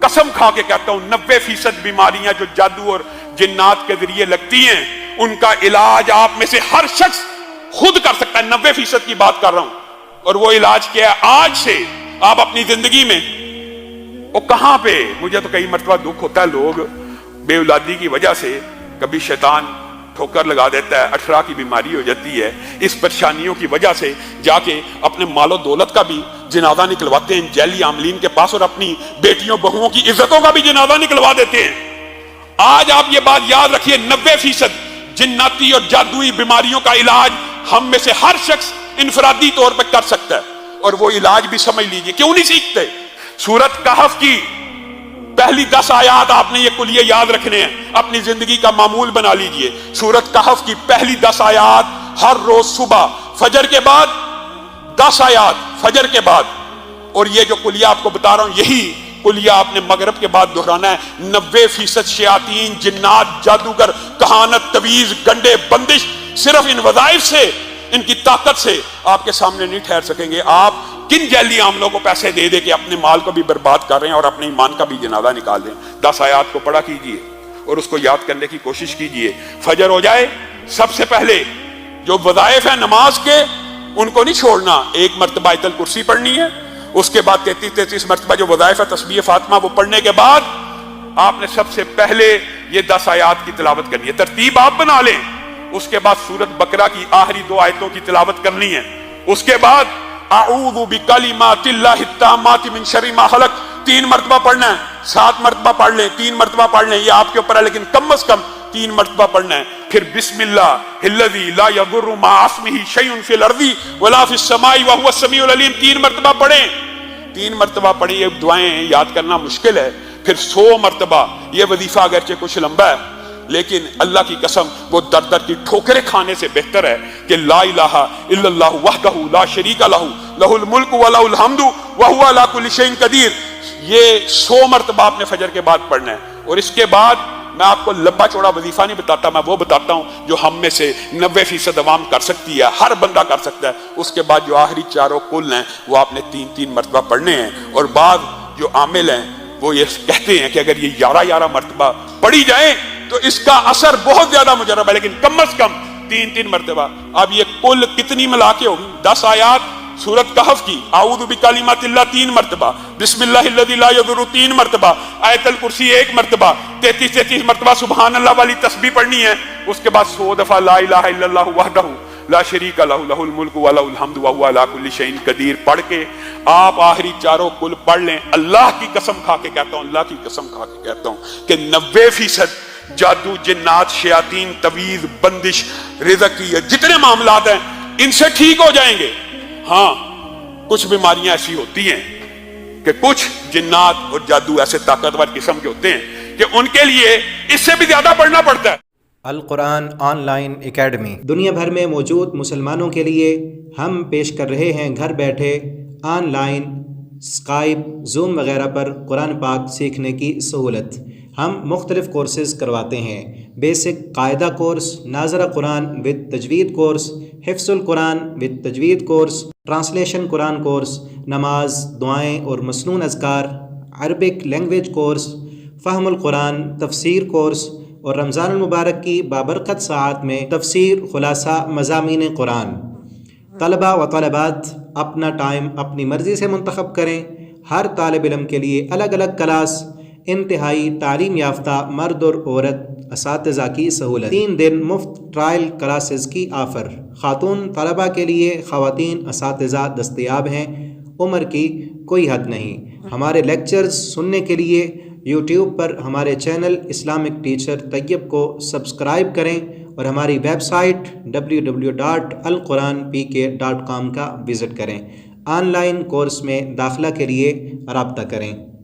कसम खा के कहता हूं 90% बीमारियां जो जादू और जिन्नात के जरिए लगती हैं, उनका इलाज आप में से हर शख्स खुद कर सकता है। 90% की बात कर रहा हूं। और वो इलाज क्या है? आज से आप अपनी जिंदगी में, वो कहां पे, मुझे तो कई मरतबा दुख होता है, लोग बेऔलादी की वजह से कभी शैतान ठोकर लगा देता है, अठरा की बीमारी हो जाती है, इस परेशानियों की वजह से जाके अपने मालो दौलत का भी जनाजा निकलवाते हैं जैली आमलीन के पास, और अपनी बेटियों बहुओं की इज्जतों का भी जनाजा निकलवा देते हैं। आज आप ये बात याद रखिए, 90% जिन्नाती और जादुई बीमारियों का इलाज हम में से हर शख्स इनफरादी तौर पर कर सकता है। और वो इलाज भी समझ लीजिए, क्यों नहीं सीखते? सूरत कहफ की पहली 10 आयात आपने ये कुलिये याद रखने हैं, अपनी जिंदगी का मामूल बना लीजिए। सूरत कहफ की पहली 10 आयात हर रोज सुबह फजर के बाद 10 आयात फजर के बाद, और ये जो कुलिया आपको बता रहा हूं, यही कुलिया आपने मगरब के बाद दोहराना है। 90% शयातीन, जिन्नात, जादूगर, कहानत, तवीज, गंडे, बंदिश सिर्फ इन वज़ाइफ से, इनकी ताकत से आपके सामने नहीं ठहर सकेंगे। आप किन जैली आमलों को पैसे दे दे के अपने माल को भी बर्बाद कर रहे हैं और अपने ईमान का भी जनाजा निकाल रहे हैं। 10 आयात को पढ़ा कीजिए और उसको याद करने की कोशिश कीजिए। फजर हो जाए, सबसे पहले जो वज़ाइफ है नमाज के, उनको नहीं छोड़ना। 1 मरतबा आयतुल कुर्सी पढ़नी है, उसके बाद 33 मरतबा जो वज़ाइफ है तस्बीह फातिमा, वो पढ़ने के बाद आपने सबसे पहले ये 10 आयात की तिलावत करनी है। तरतीब आप बना लें। उसके बाद सूरत बकरा की आखिरी 2 आयतों की तिलावत करनी है। उसके बाद अऊज़ु बिकलिमातिल्लाहि ताम्माति मिन शर्रि मा खलक 3 मरतबा पढ़ना है। 7 मरतबा पढ़ लें, 3 मरतबा पढ़ लें, ये आपके ऊपर है, लेकिन कम से कम 3 मरतबा पढ़ना है। फिर बिस्मिल्लाहिल्लज़ी ला यदुर्रु मा इस्मिही शैउन फिल अर्ज़ि वला फिस समाई व हुवस समीउल अलीम 3 मरतबा पढ़ें। 3 मरतबा पढ़ें। ये दुआएं याद करना मुश्किल है। फिर 100 मरतबा। ये वजीफा अगरचे कुछ लंबा है, लेकिन अल्लाह की कसम वो दर दर की ठोकरें खाने से बेहतर है कि ला इलाहा इल्लल्लाहु वहदहु ला शरीका लहू लहुल मुल्कु व लहुल हम्दु व हुवा अला कुल्लि शैइन कदीर। ये 100 मरतबा आपने फजर के बाद पढ़ना है। और इसके बाद मैं आपको लंबा चौड़ा वजीफा नहीं बताता, मैं वो बताता हूँ जो हम में से 90% अवाम कर सकती है, हर बंदा कर सकता है। उसके बाद जो आखिरी 4 कुल हैं वो आपने 3-3 मरतबा पढ़ने हैं। और बाद जो आमिल हैं वो ये कहते हैं कि अगर ये 11 मरतबा पढ़ी जाए तो इसका असर बहुत ज्यादा मुजरब है, लेकिन कम से कम 3-3 मरतबा। अब ये कुल कितनी मिला के होगी? 10 आयात सूरत कहफ की, आऊज़ु बिकलिमातिल्लाह 3 मरतबा, बिस्मिल्लाहिल्लज़ी ला यदुर्रु 3 मरतबा, आयतुल कुर्सी 1 मरतबा, 33 मरतबा सुभान अल्लाह वाली तस्बीह पढ़नी है। उसके बाद 100 दफा ला इलाहा इल्लल्लाहु वहदहु ला शरीका लहू लहुल मुल्कु व लहुल हम्दु व हुवा अला कुल्लि शैइन कदीर पढ़ के आप आखिरी 4 कुल पढ़ लें। अल्लाह की कसम खा के कहता हूं, अल्लाह की कसम खा के कहता हूं कि 90% जादू, जिन्नात, शयातीन, तवीज, बंदिश, रिज़्क़ की जितने मामलात हैं इनसे ठीक हो जाएंगे। हाँ, कुछ बीमारियां ऐसी होती हैं कि कुछ जिन्नात और जादू ऐसे ताकतवर किस्म के होते हैं कि उनके लिए इससे भी ज्यादा पढ़ना पड़ता है। अल कुरान ऑनलाइन एकेडमी दुनिया भर में मौजूद मुसलमानों के लिए हम पेश कर रहे हैं घर बैठे ऑनलाइन स्काइप, जूम वगैरह पर कुरान पाक सीखने की सहूलत। हम मुख्तलिफ़ कोर्सेज़ करवाते हैं। बेसिक कायदा कोर्स, नाज़रा कुरान विद तजवीद कोर्स, हिफ्ज़ुल कुरान विद तजवीद कोर्स, ट्रांसलेशन कुरान कोर्स, नमाज, दुआएं और मसनून अज़कार, अरबिक लैंग्वेज कोर्स, फ़हमुल कुरान तफसीर कोर्स और रमज़ान मुबारक की बाबरकत साआत में तफसीर खुलासा मज़ामीन कुरान। तलबा व तलबात अपना टाइम अपनी मर्ज़ी से मुंतखब करें। हर तालिब इल्म के लिए अलग अलग क्लास, इंतहाई तालीम याफ्ता मर्द और औरत असातिज़ा की सहूलत। 3 दिन मुफ्त ट्रायल क्लासेस की आफ़र। ख़ातून तलबा के लिए ख़वातीन असातिज़ा दस्तयाब हैं। उम्र की कोई हद नहीं। हमारे लेक्चर्स सुनने के लिए यूट्यूब पर हमारे चैनल इस्लामिक टीचर तैयब को सब्सक्राइब करें और हमारी वेबसाइट www.alquranpk.com का विज़िट करें। ऑनलाइन कोर्स में दाखिला के लिए रब्ता करें।